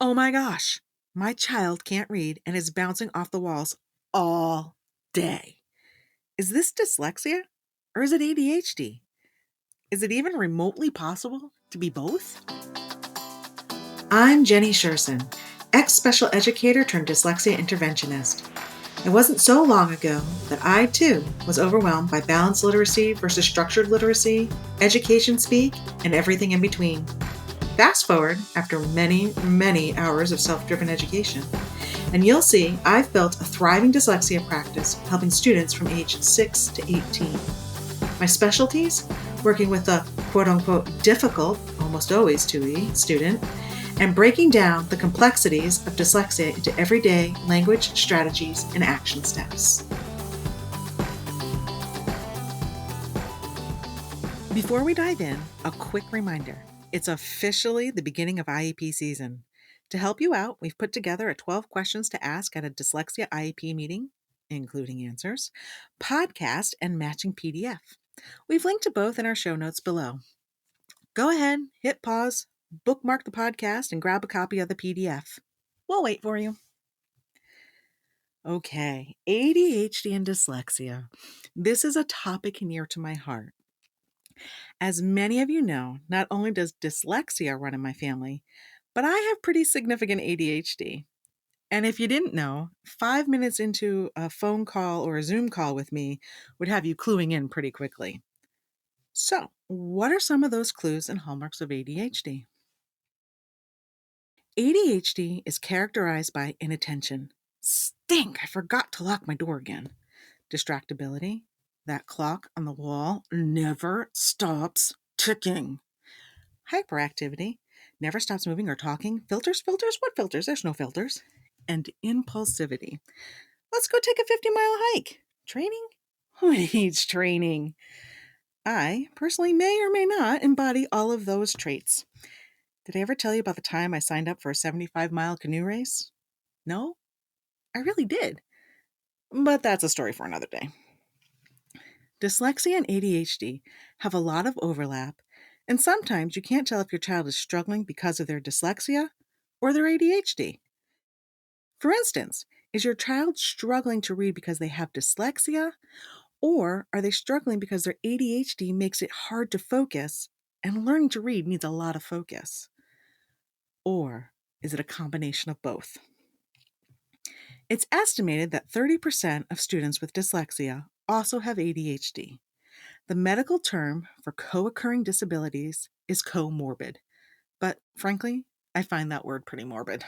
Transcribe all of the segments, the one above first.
Oh my gosh, my child can't read and is bouncing off the walls all day. Is this dyslexia or is it ADHD? Is it even remotely possible to be both? I'm Jenny Sherson, ex-special educator turned dyslexia interventionist. It wasn't so long ago that I, too, was overwhelmed by balanced literacy versus structured literacy, education speak, and everything in between. Fast forward after many, many hours of self-driven education, and you'll see I've built a thriving dyslexia practice helping students from age 6 to 18. My specialties? Working with the quote-unquote difficult, almost always 2E, student, and breaking down the complexities of dyslexia into everyday language strategies and action steps. Before we dive in, a quick reminder. It's officially the beginning of IEP season. To help you out, we've put together a 12 questions to ask at a dyslexia IEP meeting, including answers, podcast, and matching PDF. We've linked to both in our show notes below. Go ahead, hit pause, bookmark the podcast, and grab a copy of the PDF. We'll wait for you. Okay, ADHD and dyslexia. This is a topic near to my heart. As many of you know, not only does dyslexia run in my family, but I have pretty significant ADHD. And if you didn't know, 5 minutes into a phone call or a Zoom call with me would have you cluing in pretty quickly. So, what are some of those clues and hallmarks of ADHD? ADHD is characterized by inattention. Stink, I forgot to lock my door again. Distractibility. That clock on the wall never stops ticking. Hyperactivity. Never stops moving or talking. Filters, filters, what filters? There's no filters. And impulsivity. Let's go take a 50-mile hike. Training? Who needs training? I personally may or may not embody all of those traits. Did I ever tell you about the time I signed up for a 75-mile canoe race? No? I really did. But that's a story for another day. Dyslexia and ADHD have a lot of overlap, and sometimes you can't tell if your child is struggling because of their dyslexia or their ADHD. For instance, is your child struggling to read because they have dyslexia, or are they struggling because their ADHD makes it hard to focus and learning to read needs a lot of focus? Or is it a combination of both? It's estimated that 30% of students with dyslexia also have ADHD. The medical term for co occurring disabilities is comorbid, but frankly, I find that word pretty morbid.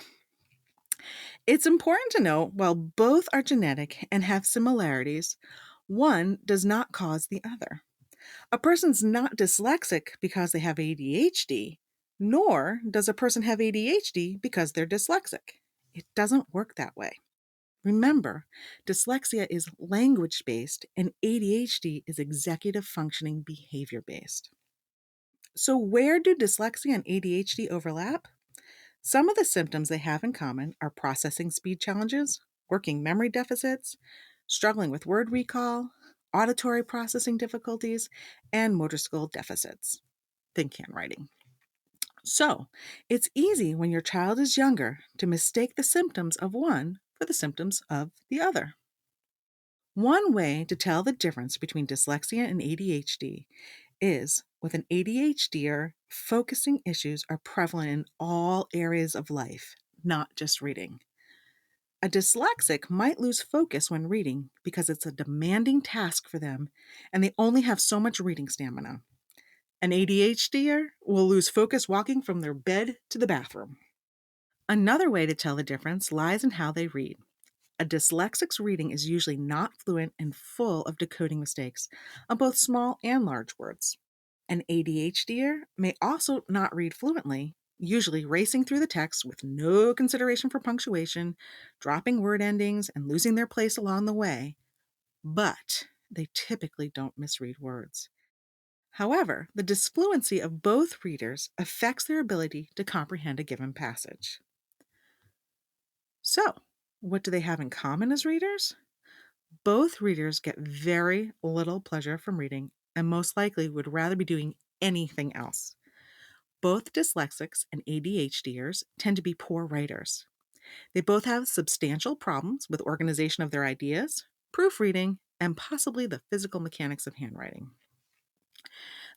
It's important to note while both are genetic and have similarities, one does not cause the other. A person's not dyslexic because they have ADHD, nor does a person have ADHD because they're dyslexic. It doesn't work that way. Remember, dyslexia is language based and ADHD is executive functioning behavior based. So, where do dyslexia and ADHD overlap? Some of the symptoms they have in common are processing speed challenges, working memory deficits, struggling with word recall, auditory processing difficulties, and motor skill deficits. Think handwriting. So, it's easy when your child is younger to mistake the symptoms of one for the symptoms of the other. One way to tell the difference between dyslexia and ADHD is with an ADHDer, focusing issues are prevalent in all areas of life, not just reading. A dyslexic might lose focus when reading because it's a demanding task for them and they only have so much reading stamina. An ADHDer will lose focus walking from their bed to the bathroom. Another way to tell the difference lies in how they read. A dyslexic's reading is usually not fluent and full of decoding mistakes on both small and large words. An ADHDer may also not read fluently, usually racing through the text with no consideration for punctuation, dropping word endings, and losing their place along the way, but they typically don't misread words. However, the disfluency of both readers affects their ability to comprehend a given passage. So, what do they have in common as readers? Both readers get very little pleasure from reading and most likely would rather be doing anything else. Both dyslexics and ADHDers tend to be poor writers. They both have substantial problems with organization of their ideas, proofreading, and possibly the physical mechanics of handwriting.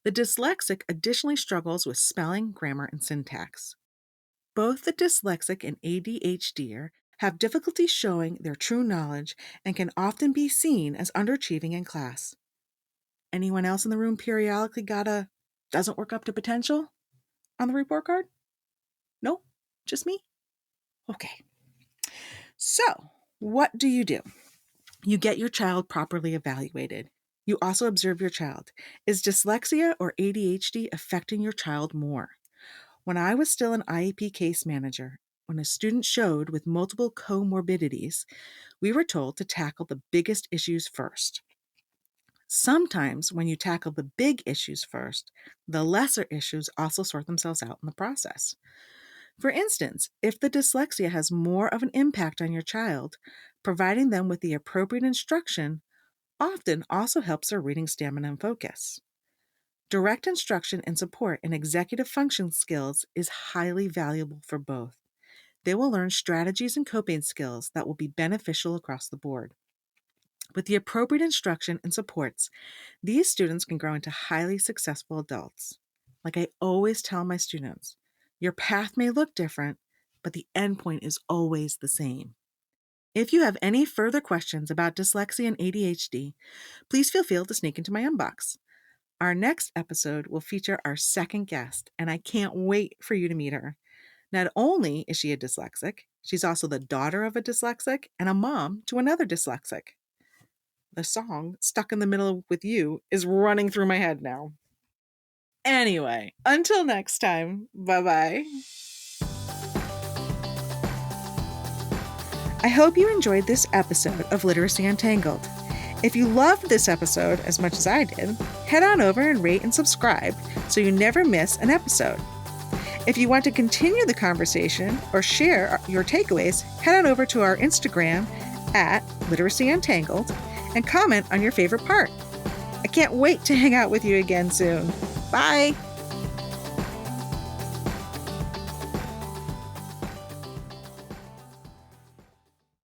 The dyslexic additionally struggles with spelling, grammar, and syntax. Both the dyslexic and ADHDer have difficulty showing their true knowledge and can often be seen as underachieving in class. Anyone else in the room periodically got a doesn't work up to potential on the report card? No? Just me? Okay. So, what do? You get your child properly evaluated. You also observe your child. Is dyslexia or ADHD affecting your child more? When I was still an IEP case manager, when a student showed with multiple comorbidities, we were told to tackle the biggest issues first. Sometimes when you tackle the big issues first, the lesser issues also sort themselves out in the process. For instance, if the dyslexia has more of an impact on your child, providing them with the appropriate instruction often also helps their reading stamina and focus. Direct instruction and support in executive function skills is highly valuable for both. They will learn strategies and coping skills that will be beneficial across the board. With the appropriate instruction and supports, these students can grow into highly successful adults. Like I always tell my students, your path may look different, but the endpoint is always the same. If you have any further questions about dyslexia and ADHD, please feel free to sneak into my inbox. Our next episode will feature our second guest, and I can't wait for you to meet her. Not only is she a dyslexic, she's also the daughter of a dyslexic and a mom to another dyslexic. The song, Stuck in the Middle with You, is running through my head now. Anyway, until next time, bye-bye. I hope you enjoyed this episode of Literacy Untangled. If you loved this episode as much as I did, head on over and rate and subscribe so you never miss an episode. If you want to continue the conversation or share your takeaways, head on over to our Instagram at Literacy Untangled and comment on your favorite part. I can't wait to hang out with you again soon. Bye!